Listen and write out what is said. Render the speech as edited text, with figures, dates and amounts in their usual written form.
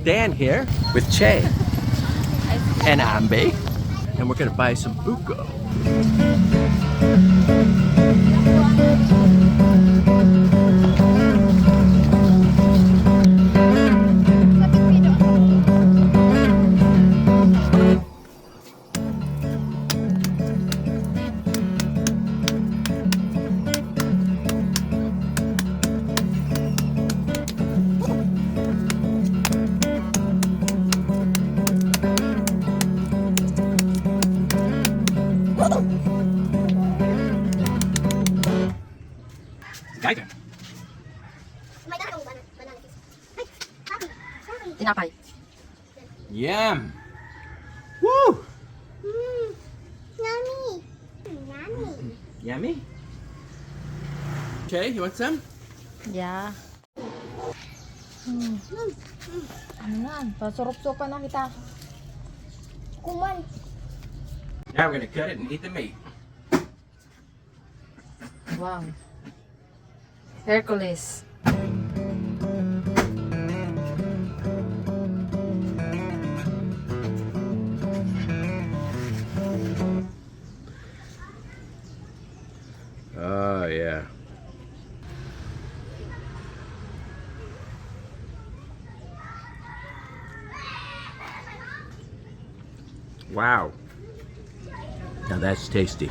stand here with Che and Ambe, and we're gonna buy some Buko. Tinapay. Yum! Woo! Yummy. Yummy. Yummy? Che, you want some? Yeah. Ano na? Pasurup-supan na kita. Kuman. Now we're gonna cut it and eat the meat. Wow. Hercules. Oh, yeah. Wow. Now that's tasty.